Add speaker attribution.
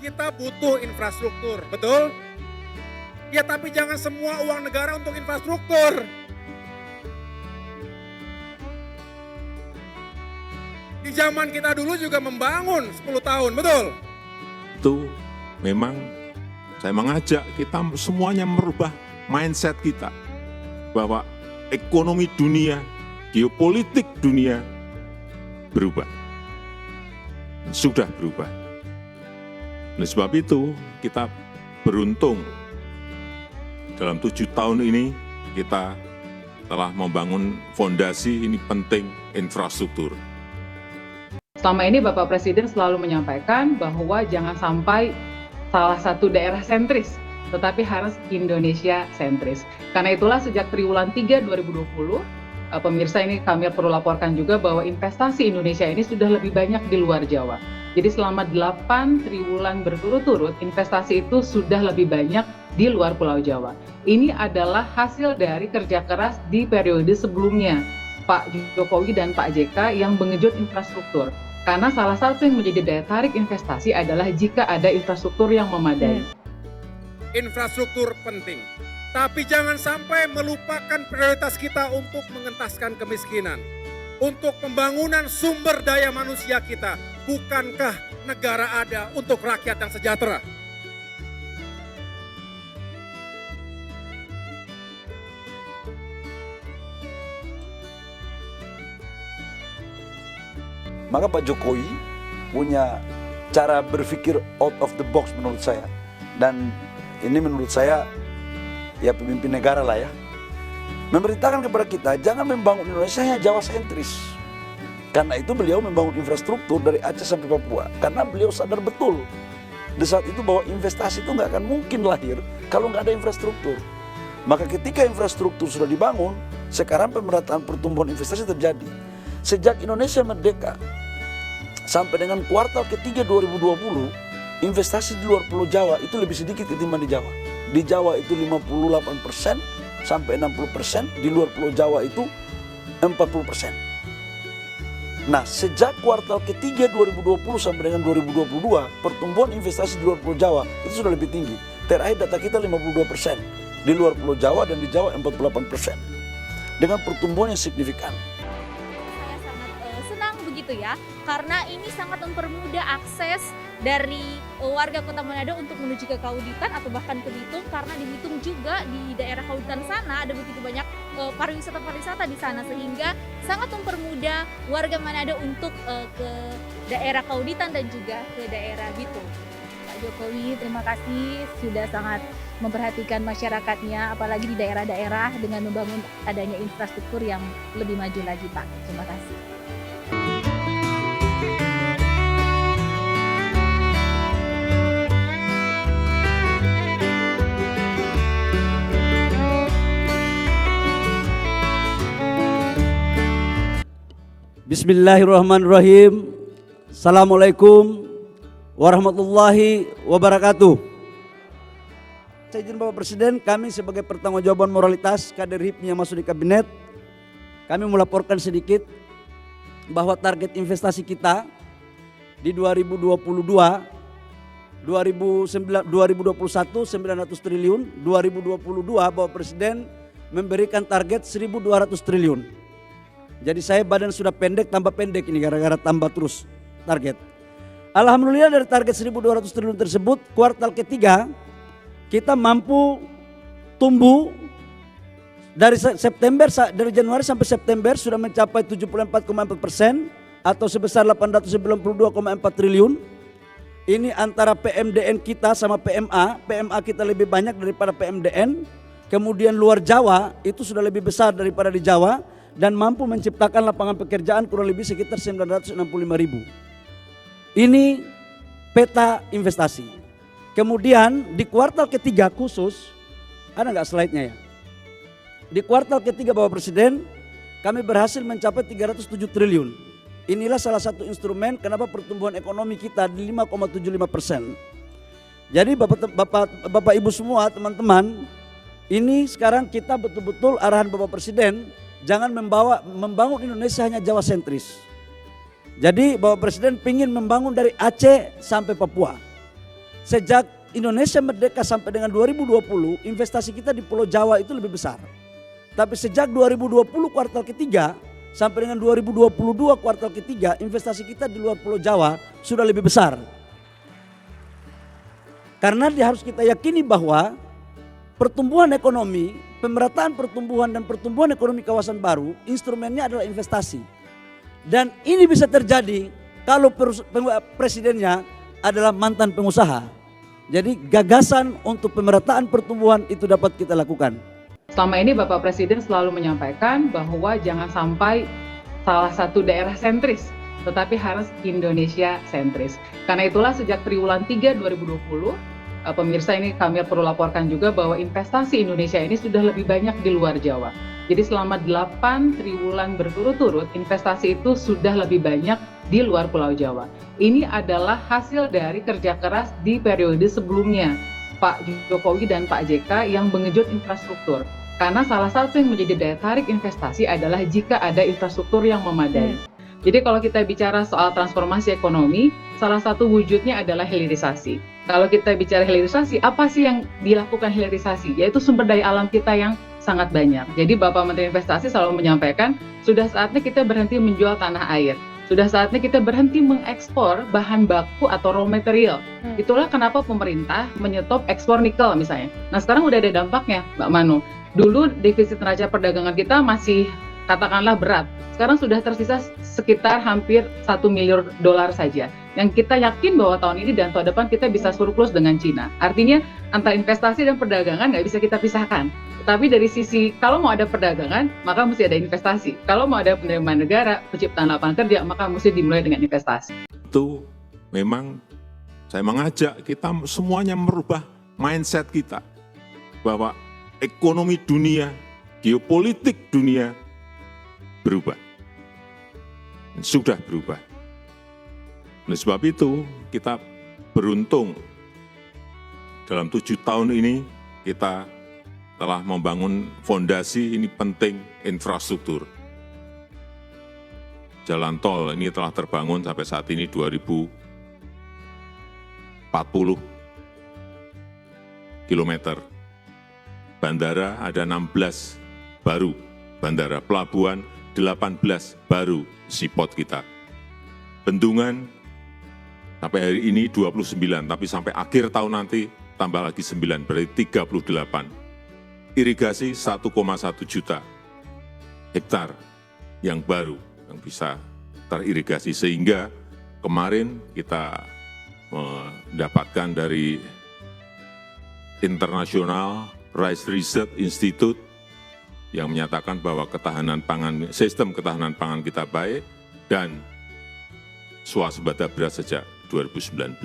Speaker 1: Kita butuh infrastruktur, betul? Ya tapi jangan semua uang negara untuk infrastruktur. Di zaman kita dulu juga membangun 10 tahun, betul?
Speaker 2: Itu memang saya mengajak kita semuanya merubah mindset kita. Bahwa ekonomi dunia, geopolitik dunia berubah. Sudah berubah. Oleh sebab itu kita beruntung dalam 7 tahun ini kita telah membangun fondasi ini penting infrastruktur.
Speaker 3: Selama ini Bapak Presiden selalu menyampaikan bahwa jangan sampai salah satu daerah sentris, tetapi harus Indonesia sentris. Karena itulah sejak triwulan 3 2020, pemirsa ini kami perlu laporkan juga bahwa investasi Indonesia ini sudah lebih banyak di luar Jawa. Jadi selama 8 triwulan berturut-turut, investasi itu sudah lebih banyak di luar Pulau Jawa. Ini adalah hasil dari kerja keras di periode sebelumnya, Pak Jokowi dan Pak JK yang mengejut infrastruktur. Karena salah satu yang menjadi daya tarik investasi adalah jika ada infrastruktur yang memadai.
Speaker 1: Infrastruktur penting, tapi jangan sampai melupakan prioritas kita untuk mengentaskan kemiskinan, untuk pembangunan sumber daya manusia kita. Bukankah negara ada untuk rakyat yang sejahtera?
Speaker 4: Maka Pak Jokowi punya cara berpikir out of the box menurut saya. Dan ini menurut saya ya pemimpin negara lah ya. Memerintahkan kepada kita jangan membangun Indonesia hanya Jawa sentris. Karena itu beliau membangun infrastruktur dari Aceh sampai Papua. Karena beliau sadar betul di saat itu bahwa investasi itu nggak akan mungkin lahir kalau nggak ada infrastruktur. Maka ketika infrastruktur sudah dibangun, sekarang pemerataan pertumbuhan investasi terjadi. Sejak Indonesia merdeka sampai dengan kuartal ketiga 2020, investasi di luar Pulau Jawa itu lebih sedikit ketimbang di Jawa. Di Jawa itu 58% sampai 60%, di luar Pulau Jawa itu 40%. Nah, sejak kuartal ketiga 2020 sampai dengan 2022, pertumbuhan investasi di luar Pulau Jawa itu sudah lebih tinggi. Terakhir data kita 52%, di luar Pulau Jawa dan di Jawa 48%. Dengan pertumbuhan yang signifikan.
Speaker 5: Saya sangat senang begitu ya, karena ini sangat mempermudah akses dari warga Kota Manado untuk menuju ke Kauditan atau bahkan ke Bitung, karena di Bitung juga di daerah Kauditan sana ada begitu banyak pariwisata di sana, sehingga sangat mempermudah warga Manado untuk ke daerah Kauditan dan juga ke daerah Bitung. Pak Jokowi, terima kasih sudah sangat memperhatikan masyarakatnya, apalagi di daerah-daerah dengan membangun adanya infrastruktur yang lebih maju lagi, Pak. Terima kasih.
Speaker 6: Bismillahirrahmanirrahim. Assalamualaikum warahmatullahi wabarakatuh. Saya izin Bapak Presiden, kami sebagai pertanggungjawaban moralitas kader HIPMI yang masuk di kabinet, kami melaporkan sedikit bahwa target investasi kita di 2022, 2021 900 triliun, 2022 Bapak Presiden memberikan target 1.200 triliun. Jadi saya badan sudah pendek tambah pendek ini gara-gara tambah terus target. Alhamdulillah dari target 1.200 triliun tersebut kuartal ketiga kita mampu tumbuh dari Januari sampai September sudah mencapai 74,4% atau sebesar 892,4 triliun. Ini antara PMDN kita sama PMA kita lebih banyak daripada PMDN. Kemudian luar Jawa itu sudah lebih besar daripada di Jawa. Dan mampu menciptakan lapangan pekerjaan kurang lebih sekitar 965.000. Ini peta investasi. Kemudian di kuartal ketiga khusus, ada nggak slide-nya ya? Di kuartal ketiga Bapak Presiden, kami berhasil mencapai 307 triliun. Inilah salah satu instrumen kenapa pertumbuhan ekonomi kita di 5,75%. Jadi Bapak Ibu semua teman-teman, ini sekarang kita betul-betul arahan Bapak Presiden, jangan membangun Indonesia hanya Jawa sentris. Jadi Bapak Presiden ingin membangun dari Aceh sampai Papua. Sejak Indonesia merdeka sampai dengan 2020, investasi kita di Pulau Jawa itu lebih besar. Tapi sejak 2020 kuartal ketiga sampai dengan 2022 kuartal ketiga, investasi kita di luar Pulau Jawa sudah lebih besar. Karena harus kita yakini bahwa pertumbuhan ekonomi, pemerataan pertumbuhan dan pertumbuhan ekonomi kawasan baru, instrumennya adalah investasi. Dan ini bisa terjadi kalau presidennya adalah mantan pengusaha. Jadi gagasan untuk pemerataan pertumbuhan itu dapat kita lakukan.
Speaker 3: Selama ini Bapak Presiden selalu menyampaikan bahwa jangan sampai salah satu daerah sentris, tetapi harus Indonesia sentris. Karena itulah sejak triwulan 3 2020, pemirsa ini kami perlu laporkan juga bahwa investasi Indonesia ini sudah lebih banyak di luar Jawa. Jadi selama 8 triwulan berturut-turut, investasi itu sudah lebih banyak di luar Pulau Jawa. Ini adalah hasil dari kerja keras di periode sebelumnya, Pak Jokowi dan Pak JK yang mengejut infrastruktur. Karena salah satu yang menjadi daya tarik investasi adalah jika ada infrastruktur yang memadai. Jadi kalau kita bicara soal transformasi ekonomi, salah satu wujudnya adalah hilirisasi. Kalau kita bicara hilirisasi, apa sih yang dilakukan hilirisasi? Yaitu sumber daya alam kita yang sangat banyak. Jadi Bapak Menteri Investasi selalu menyampaikan, sudah saatnya kita berhenti menjual tanah air. Sudah saatnya kita berhenti mengekspor bahan baku atau raw material. Itulah kenapa pemerintah menyetop ekspor nikel misalnya. Nah sekarang udah ada dampaknya, Mbak Manu. Dulu defisit neraca perdagangan kita masih katakanlah berat. Sekarang sudah tersisa sekitar hampir $1 miliar saja. Yang kita yakin bahwa tahun ini dan tahun depan kita bisa surplus dengan Cina. Artinya antara investasi dan perdagangan nggak bisa kita pisahkan. Tapi dari sisi kalau mau ada perdagangan, maka mesti ada investasi. Kalau mau ada penerimaan negara, penciptaan lapangan kerja, maka mesti dimulai dengan investasi.
Speaker 2: Itu memang saya mengajak kita semuanya merubah mindset kita. Bahwa ekonomi dunia, geopolitik dunia berubah. Sudah berubah. Oleh sebab itu kita beruntung dalam 7 tahun ini kita telah membangun fondasi ini penting infrastruktur. Jalan tol ini telah terbangun sampai saat ini 2040 kilometer. Bandara ada 16 baru, bandara pelabuhan 18 baru seaport kita. Bendungan sampai hari ini 29, tapi sampai akhir tahun nanti tambah lagi 9, berarti 38. Irigasi 1,1 juta hektar yang baru yang bisa teririgasi, sehingga kemarin kita mendapatkan dari International Rice Research Institute yang menyatakan bahwa ketahanan pangan, sistem ketahanan pangan kita baik dan swasembada beras sejak 2019.